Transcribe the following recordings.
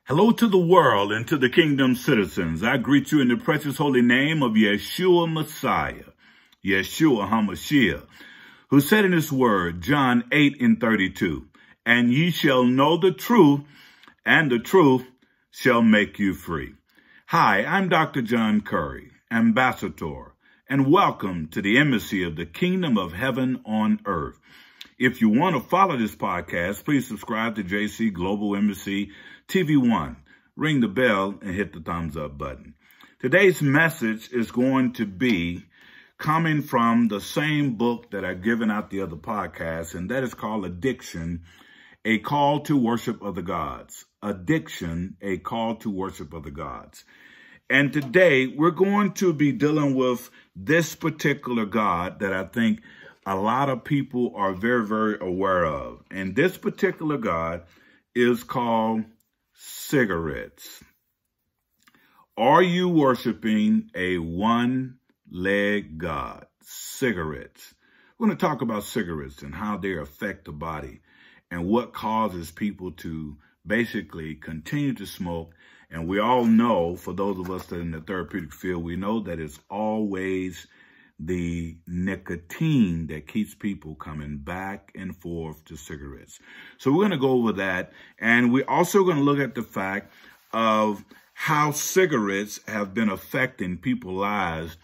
Hello to the world and to the kingdom citizens. I greet you in the precious holy name of Yeshua Messiah, Yeshua HaMashiach, who said in his word, John 8:32, and ye shall know the truth, and the truth shall make you free. Hi, I'm Dr. John Curry, ambassador, and welcome to the embassy of the kingdom of heaven on earth. If you want to follow this podcast, please subscribe to JC Global Embassy TV1. Ring the bell and hit the thumbs up button. Today's message is going to be coming from the same book that I've given out the other podcasts, and that is called Addiction, A Call to Worship of the Gods. Addiction, A Call to Worship of the Gods. And today we're going to be dealing with this particular God that I think a lot of people are very, very aware of. And this particular God is called cigarettes. Are you worshiping a one-leg God? Cigarettes. We're going to talk about cigarettes and how they affect the body and what causes people to basically continue to smoke. And we all know, for those of us that are in the therapeutic field, we know that it's always the nicotine that keeps people coming back and forth to cigarettes. So we're going to go over that. And we're also going to look at the fact of how cigarettes have been affecting people's lives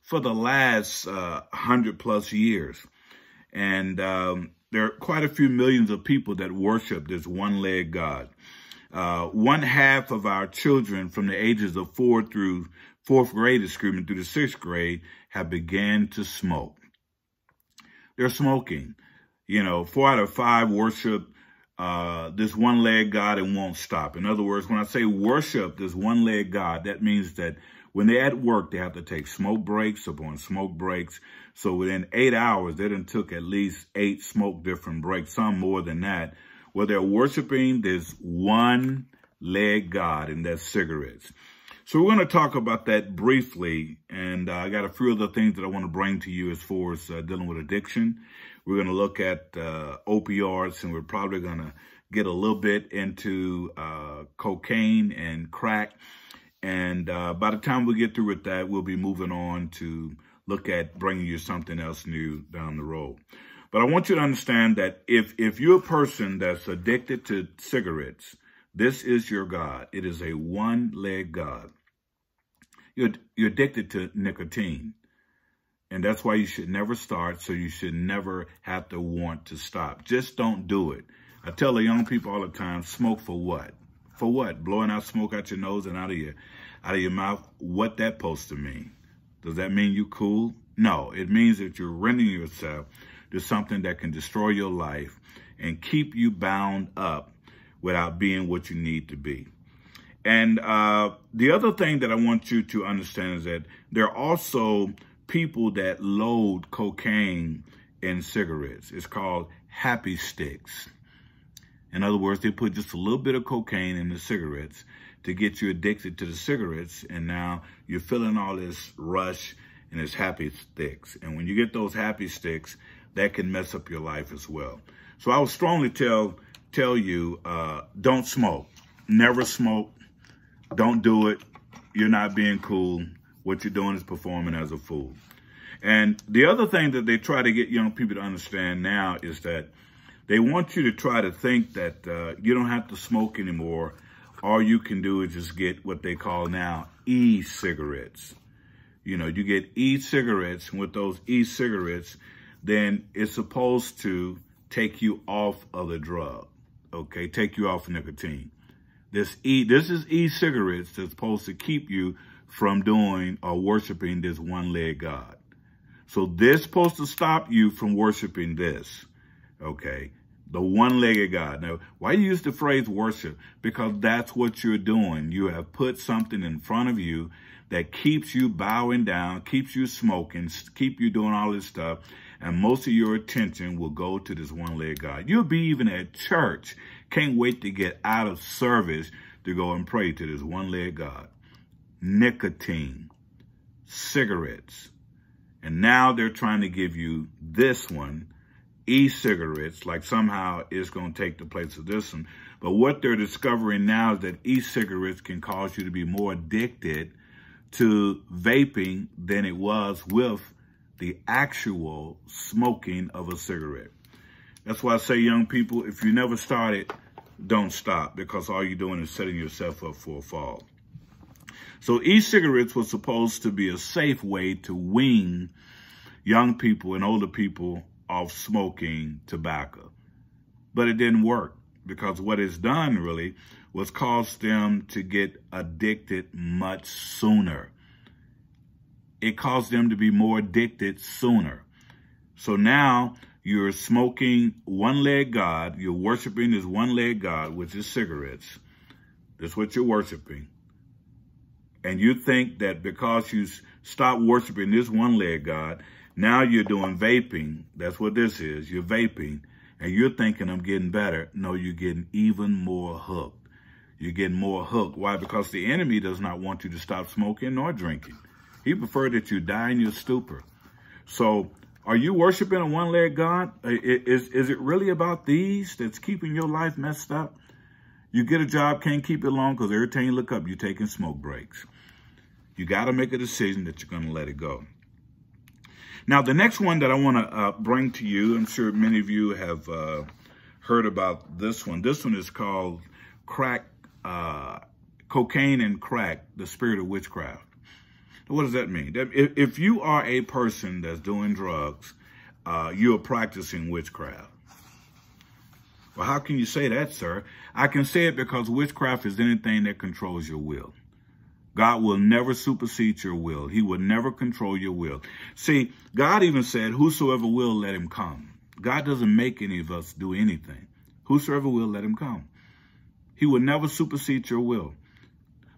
for the last 100+ years. And there are quite a few millions of people that worship this one-leg God. 1/2 of our children from the ages of 4 through 4th grade, through the 6th grade, have began to smoke. They're smoking. 4 out of 5 worship this one-leg God and won't stop. In other words, when I say worship this one-leg God, that means that when they're at work, they have to take smoke breaks upon smoke breaks. So within 8 hours, they done took at least 8 smoke different breaks, some more than that, where they're worshiping this one-leg God, and that's cigarettes. So we're going to talk about that briefly, and I got a few other things that I want to bring to you as far as dealing with addiction. We're going to look at opioids, and we're probably going to get a little bit into cocaine and crack. And by the time we get through with that, we'll be moving on to look at bringing you something else new down the road. But I want you to understand that if you're a person that's addicted to cigarettes, this is your God. It is a one-leg God. You're addicted to nicotine, and that's why you should never start, so you should never have to want to stop. Just don't do it. I tell the young people all the time, smoke for what? For what? Blowing out smoke out your nose and out of your mouth? What that supposed to mean? Does that mean you cool? No, it means that you're rendering yourself to something that can destroy your life and keep you bound up without being what you need to be. And the other thing that I want you to understand is that there are also people that load cocaine in cigarettes. It's called happy sticks. In other words, they put just a little bit of cocaine in the cigarettes to get you addicted to the cigarettes, and now you're feeling all this rush and this happy sticks. And when you get those happy sticks, that can mess up your life as well. So I would strongly tell you, don't smoke. Never smoke. Don't do it. You're not being cool. What you're doing is performing as a fool. And the other thing that they try to get young people to understand now is that they want you to try to think that you don't have to smoke anymore. All you can do is just get what they call now e-cigarettes. You get e-cigarettes, and with those e-cigarettes, then it's supposed to take you off of the drug, okay? Take you off of nicotine. This is e-cigarettes that's supposed to keep you from doing or worshiping this one-leg God. So this is supposed to stop you from worshiping this, okay? The one-legged God. Now, why you use the phrase worship? Because that's what you're doing. You have put something in front of you that keeps you bowing down, keeps you smoking, keep you doing all this stuff, and most of your attention will go to this one-legged God. You'll be even at church, can't wait to get out of service to go and pray to this one-legged God. Nicotine, cigarettes, and now they're trying to give you this one, e-cigarettes, like somehow it's going to take the place of this one. But what they're discovering now is that e-cigarettes can cause you to be more addicted to vaping than it was with the actual smoking of a cigarette. That's why I say, young people, if you never started, don't stop, because all you're doing is setting yourself up for a fall. So e-cigarettes were supposed to be a safe way to wean young people and older people off smoking tobacco. But it didn't work, because what it's done really was cause them to get addicted much sooner. It caused them to be more addicted sooner. So now you're smoking one-leg God. You're worshiping this one-leg God, which is cigarettes. That's what you're worshiping. And you think that because you stop worshiping this one-leg God, now you're doing vaping. That's what this is. You're vaping. And you're thinking, I'm getting better. No, you're getting even more hooked. You're getting more hooked. Why? Because the enemy does not want you to stop smoking nor drinking. He prefers that you die in your stupor. So are you worshiping a one-leg God? Is it really about these that's keeping your life messed up? You get a job, can't keep it long because every time you look up, you're taking smoke breaks. You got to make a decision that you're going to let it go. Now, the next one that I want to bring to you, I'm sure many of you have heard about this one. This one is called cocaine and crack, the spirit of witchcraft. What does that mean? If you are a person that's doing drugs, you're practicing witchcraft. Well, how can you say that, sir? I can say it because witchcraft is anything that controls your will. God will never supersede your will. He will never control your will. See, God even said, whosoever will, let him come. God doesn't make any of us do anything. Whosoever will, let him come. He will never supersede your will.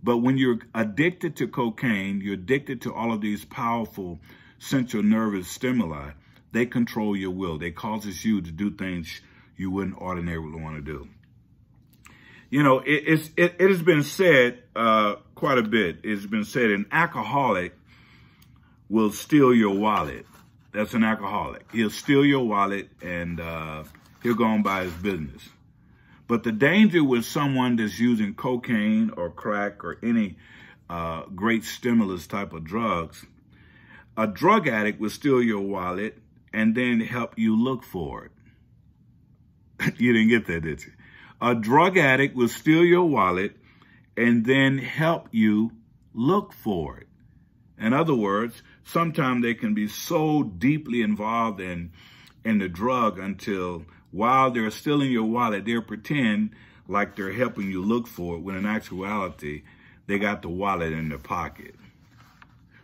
But when you're addicted to cocaine, you're addicted to all of these powerful central nervous stimuli. They control your will. They causes you to do things you wouldn't ordinarily want to do. You know, it has been said quite a bit. It's been said an alcoholic will steal your wallet. That's an alcoholic. He'll steal your wallet and he'll go on by his business. But the danger with someone that's using cocaine or crack or any great stimulus type of drugs, a drug addict will steal your wallet and then help you look for it. You didn't get that, did you? A drug addict will steal your wallet and then help you look for it. In other words, sometimes they can be so deeply involved in the drug until while they're stealing your wallet, they'll pretend like they're helping you look for it, when in actuality, they got the wallet in their pocket.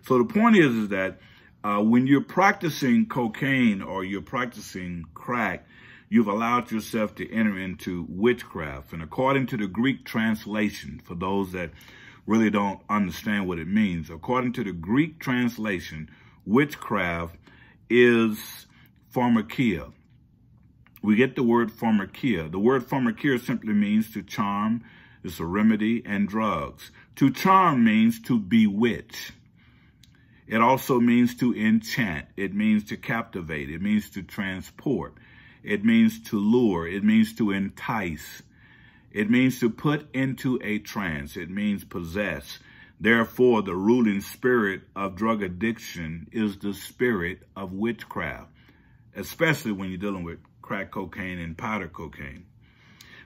So the point is that when you're practicing cocaine or you're practicing crack, you've allowed yourself to enter into witchcraft. And according to the Greek translation, for those that really don't understand what it means, according to the Greek translation, witchcraft is pharmakia. We get the word pharmakia. The word pharmakia simply means to charm. It's a remedy and drugs. To charm means to bewitch. It also means to enchant. It means to captivate. It means to transport. It means to lure. It means to entice. It means to put into a trance. It means possess. Therefore, the ruling spirit of drug addiction is the spirit of witchcraft, especially when you're dealing with crack cocaine and powder cocaine.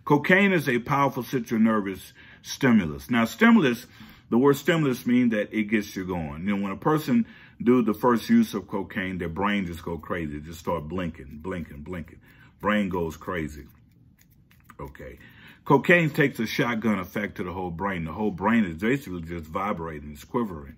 Cocaine is a powerful central nervous stimulus. Now, stimulus, the word stimulus means that it gets you going. You know, when a person do the first use of cocaine, their brain just go crazy. Just start blinking, blinking, blinking. Brain goes crazy. Okay. Cocaine takes a shotgun effect to the whole brain. The whole brain is basically just vibrating, it's quivering.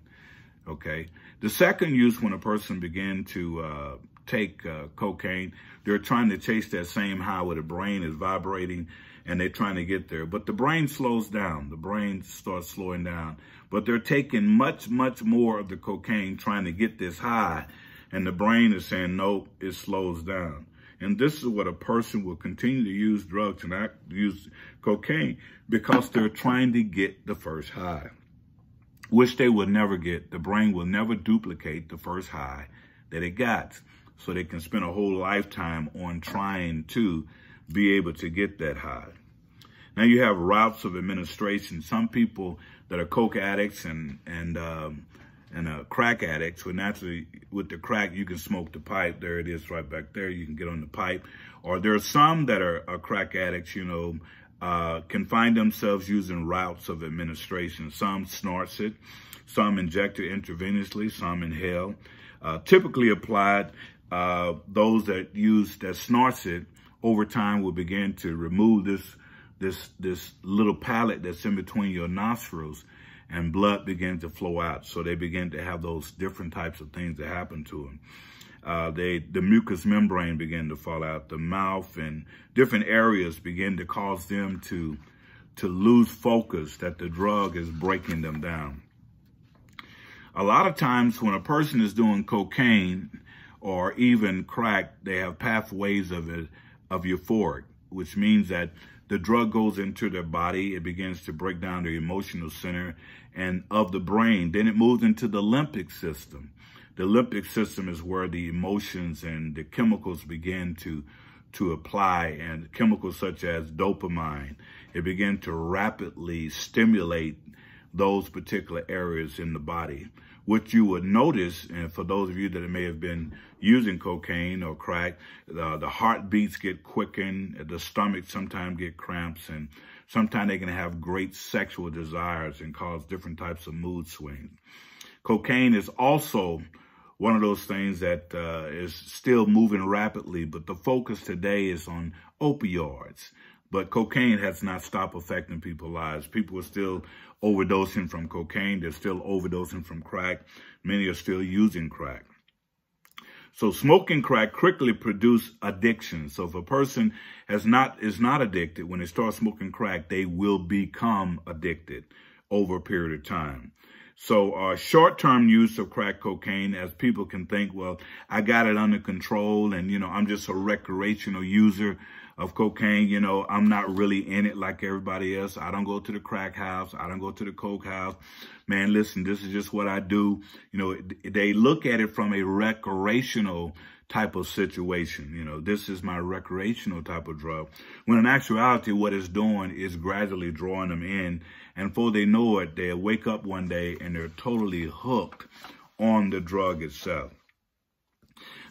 Okay. The second use, when a person begin to take cocaine, they're trying to chase that same high where the brain is vibrating and they're trying to get there. But the brain slows down. The brain starts slowing down. But they're taking much, much more of the cocaine trying to get this high. And the brain is saying, nope, it slows down. And this is what a person will continue to use drugs and not use cocaine, because they're trying to get the first high, which they will never get. The brain will never duplicate the first high that it got. So they can spend a whole lifetime on trying to be able to get that high. Now you have routes of administration. Some people that are coke addicts and crack addicts, well, naturally with the crack, you can smoke the pipe. There it is right back there. You can get on the pipe. Or there are some that are crack addicts, can find themselves using routes of administration. Some snorts it, some inject it intravenously, some inhale. Typically applied, those that snorts it over time will begin to remove this little palate that's in between your nostrils, and blood begins to flow out. So they begin to have those different types of things that happen to them. The mucous membrane begin to fall out, the mouth and different areas begin to cause them to lose focus, that the drug is breaking them down. A lot of times when a person is doing cocaine or even crack, they have pathways of euphoric, which means that the drug goes into their body, it begins to break down their emotional center and of the brain. Then it moves into the limbic system. The limbic system is where the emotions and the chemicals begin to apply, and chemicals such as dopamine. It begins to rapidly stimulate those particular areas in the body. What you would notice, and for those of you that may have been using cocaine or crack, the heartbeats get quickened, the stomach sometimes get cramps, and sometimes they can have great sexual desires and cause different types of mood swings. Cocaine is also one of those things that is still moving rapidly, but the focus today is on opioids. But cocaine has not stopped affecting people's lives. People are still overdosing from cocaine. They're still overdosing from crack. Many are still using crack. So smoking crack quickly produces addiction. So if a person is not addicted, when they start smoking crack, they will become addicted over a period of time. So short-term use of crack cocaine, as people can think, well, I got it under control and, I'm just a recreational user of cocaine. I'm not really in it like everybody else. I don't go to the crack house. I don't go to the coke house. Man, listen, this is just what I do. They look at it from a recreational type of situation. This is my recreational type of drug. When in actuality, what it's doing is gradually drawing them in. And before they know it, they'll wake up one day and they're totally hooked on the drug itself.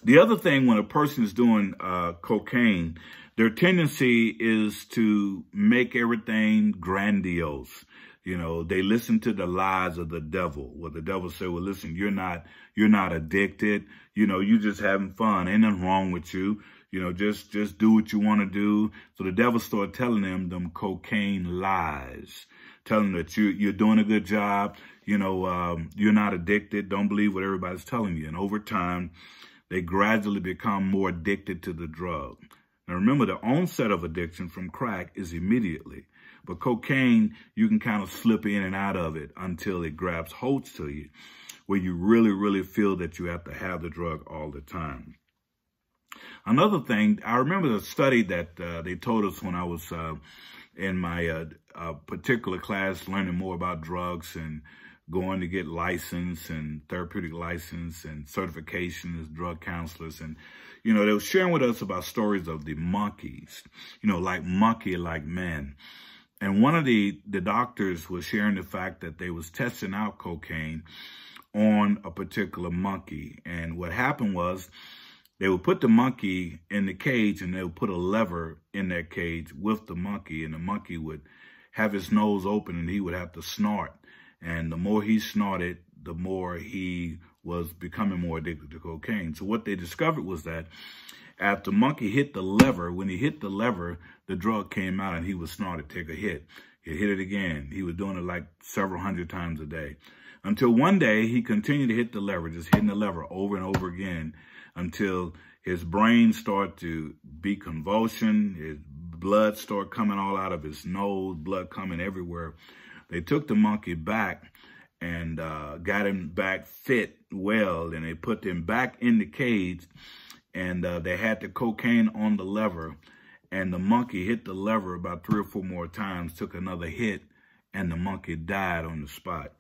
The other thing, when a person is doing cocaine, their tendency is to make everything grandiose. They listen to the lies of the devil. Well, the devil said, well, listen, you're not addicted. You're just having fun. Ain't nothing wrong with you. Just do what you want to do. So the devil started telling them cocaine lies, telling them that you're doing a good job. You're not addicted. Don't believe what everybody's telling you. And over time, they gradually become more addicted to the drug. Now, remember, the onset of addiction from crack is immediately. But cocaine, you can kind of slip in and out of it until it grabs holds to you, where you really, really feel that you have to have the drug all the time. Another thing, I remember the study that they told us when I was in my particular class, learning more about drugs and going to get license and therapeutic license and certification as drug counselors. And, they were sharing with us about stories of the monkeys, like monkey, like men. And one of the doctors was sharing the fact that they was testing out cocaine on a particular monkey. And what happened was they would put the monkey in the cage and they would put a lever in that cage with the monkey. And the monkey would have his nose open and he would have to snort. And the more he snorted, the more he was becoming more addicted to cocaine. So what they discovered was that after the monkey hit the lever, when he hit the lever, the drug came out and he would snort it, take a hit. He'd hit it again. He was doing it like several hundred times a day. Until one day, he continued to hit the lever, just hitting the lever over and over again until his brain started to be convulsion. His blood started coming all out of his nose, blood coming everywhere. They took the monkey back and got him back fit well, and they put him back in the cage, and they had the cocaine on the lever, and the monkey hit the lever about 3 or 4 more times, took another hit, and the monkey died on the spot.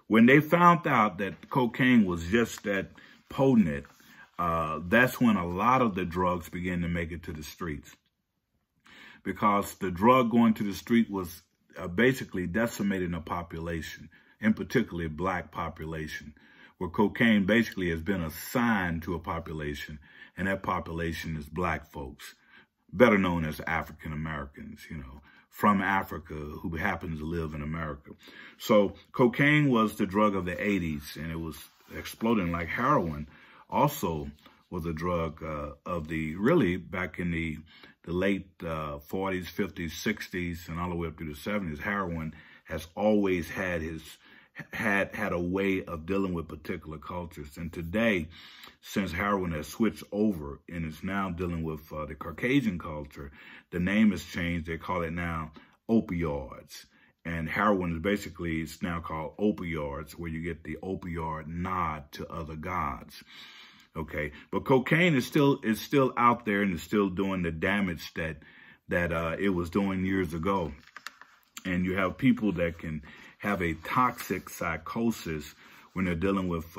When they found out that cocaine was just that potent, that's when a lot of the drugs began to make it to the streets. because the drug going to the street was basically decimating a population, in particular black population, where cocaine basically has been assigned to a population, and that population is black folks, better known as African Americans, from Africa who happens to live in America. So cocaine was the drug of the 80s, and it was exploding like heroin. Also was a drug of the, really back in the late 40s, 50s, 60s, and all the way up to the 70s. Heroin has always had had a way of dealing with particular cultures. And today, since heroin has switched over and is now dealing with the Caucasian culture, the name has changed. They call it now opioids. And heroin is basically, it's now called opioids, where you get the opioid nod to other gods. Okay, but cocaine is still out there and is still doing the damage that it was doing years ago. And you have people that can have a toxic psychosis when they're dealing with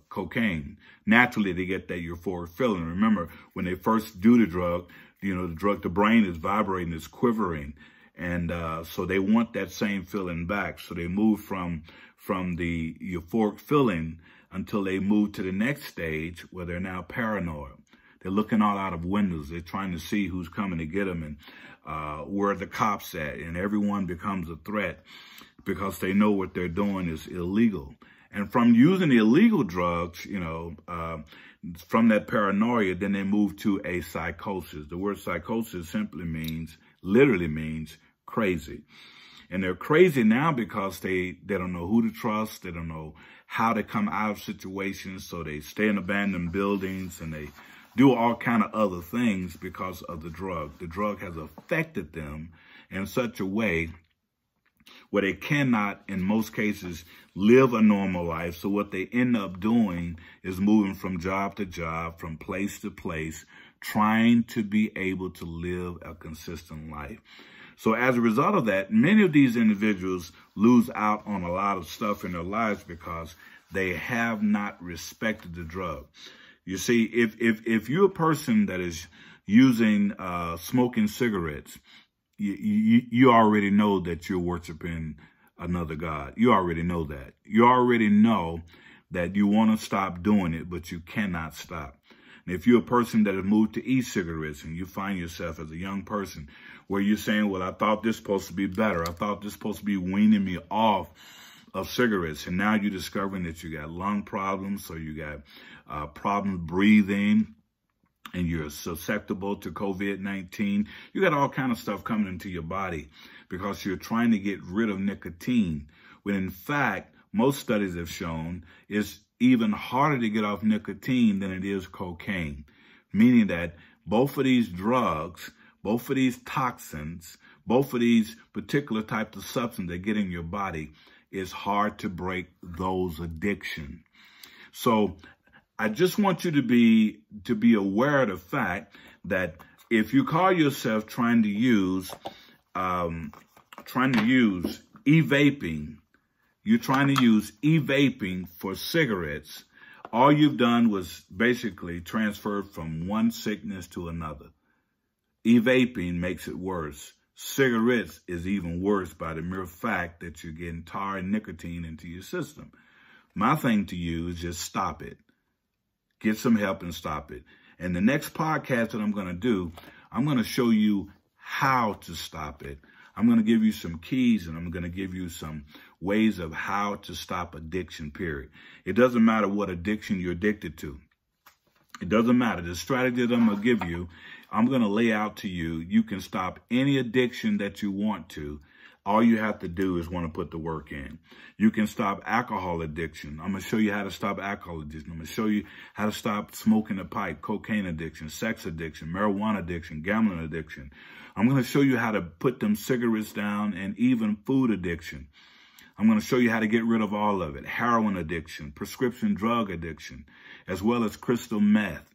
cocaine. Naturally, they get that euphoric feeling. Remember, when they first do the drug, the brain is vibrating, it's quivering. And so they want that same feeling back. So they move from the euphoric feeling until they move to the next stage where they're now paranoid. They're looking all out of windows. They're trying to see who's coming to get them and where the cops at. And everyone becomes a threat because they know what they're doing is illegal. And from using the illegal drugs, from that paranoia, then they move to a psychosis. The word psychosis literally means crazy. And they're crazy now because they don't know who to trust. They don't know how to come out of situations. So they stay in abandoned buildings and they do all kind of other things because of the drug. The drug has affected them in such a way where they cannot, in most cases, live a normal life. So what they end up doing is moving from job to job, from place to place, trying to be able to live a consistent life. So as a result of that, many of these individuals lose out on a lot of stuff in their lives because they have not respected the drug. You see, if you're a person that is using smoking cigarettes, you already know that you're worshiping another god. You already know that. You already know that you want to stop doing it, but you cannot stop. And if you're a person that has moved to e-cigarettes and you find yourself as a young person where you're saying, well, I thought this was supposed to be better. I thought this was supposed to be weaning me off of cigarettes. And now you're discovering that you got lung problems, or you got problems breathing, and you're susceptible to COVID-19. You got all kind of stuff coming into your body because you're trying to get rid of nicotine, when in fact, most studies have shown it's even harder to get off nicotine than it is cocaine, meaning that both of these drugs, both of these toxins, both of these particular types of substances that get in your body, it's hard to break those addictions. So I just want you to be aware of the fact that if you call yourself trying to use e-vaping, you're trying to use e-vaping for cigarettes, all you've done was basically transfer from one sickness to another. E-vaping makes it worse. Cigarettes is even worse by the mere fact that you're getting tar and nicotine into your system. My thing to you is just stop it. Get some help and stop it. And the next podcast that I'm going to do, I'm going to show you how to stop it. I'm going to give you some keys, and I'm going to give you some ways of how to stop addiction, period. It doesn't matter what addiction you're addicted to. It doesn't matter. The strategy that I'm going to give you, I'm going to lay out to you. You can stop any addiction that you want to. All you have to do is want to put the work in. You can stop alcohol addiction. I'm going to show you how to stop alcohol addiction. I'm going to show you how to stop smoking a pipe, cocaine addiction, sex addiction, marijuana addiction, gambling addiction. I'm going to show you how to put them cigarettes down, and even food addiction. I'm going to show you how to get rid of all of it. Heroin addiction, prescription drug addiction, as well as crystal meth.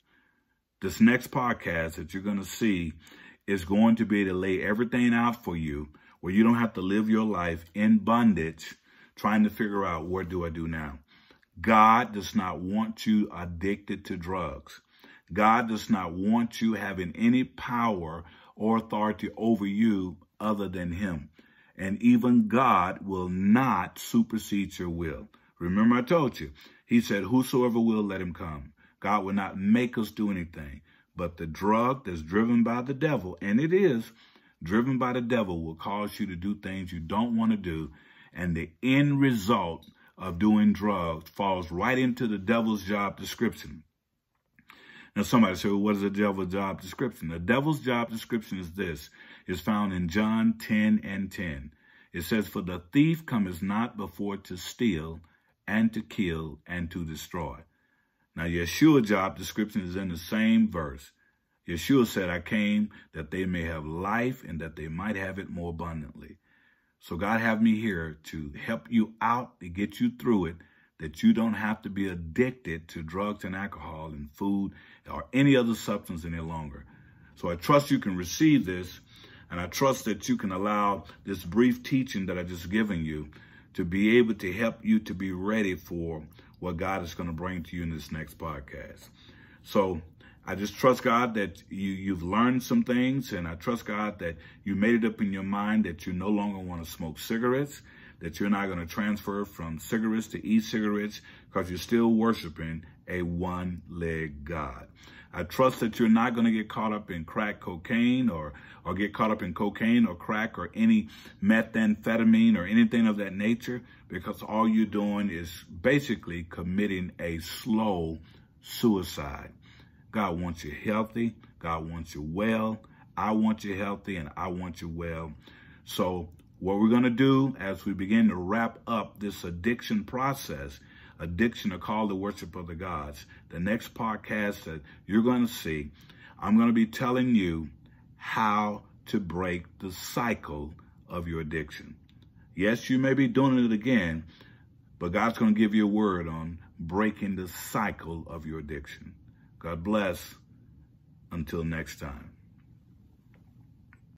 This next podcast that you're going to see is going to be to lay everything out for you, where you don't have to live your life in bondage trying to figure out, what do I do now? God does not want you addicted to drugs. God does not want you having any power or authority over you other than him. And even God will not supersede your will. Remember I told you, he said, whosoever will, let him come. God will not make us do anything. But the drug that's driven by the devil, and it is driven by the devil, will cause you to do things you don't want to do. And the end result of doing drugs falls right into the devil's job description. Now, somebody said, well, what is the devil's job description? The devil's job description is this. It's found in John 10:10. It says, for the thief cometh not before to steal and to kill and to destroy. Now, Yeshua's job description is in the same verse. Yeshua said, I came that they may have life and that they might have it more abundantly. So God have me here to help you out, to get you through it, that you don't have to be addicted to drugs and alcohol and food or any other substance any longer. So I trust you can receive this, and I trust that you can allow this brief teaching that I just given you to be able to help you to be ready for what God is going to bring to you in this next podcast. So I just trust God that you've learned some things, and I trust God that you made it up in your mind that you no longer want to smoke cigarettes, that you're not going to transfer from cigarettes to e-cigarettes because you're still worshiping a one-leg God. I trust that you're not going to get caught up in crack cocaine or get caught up in cocaine or crack or any methamphetamine or anything of that nature, because all you're doing is basically committing a slow suicide. God wants you healthy. God wants you well. I want you healthy, and I want you well. So what we're going to do as we begin to wrap up this addiction process, addiction to call the worship of the gods, the next podcast that you're going to see, I'm going to be telling you how to break the cycle of your addiction. Yes, you may be doing it again, but God's going to give you a word on breaking the cycle of your addiction. God bless. Until next time.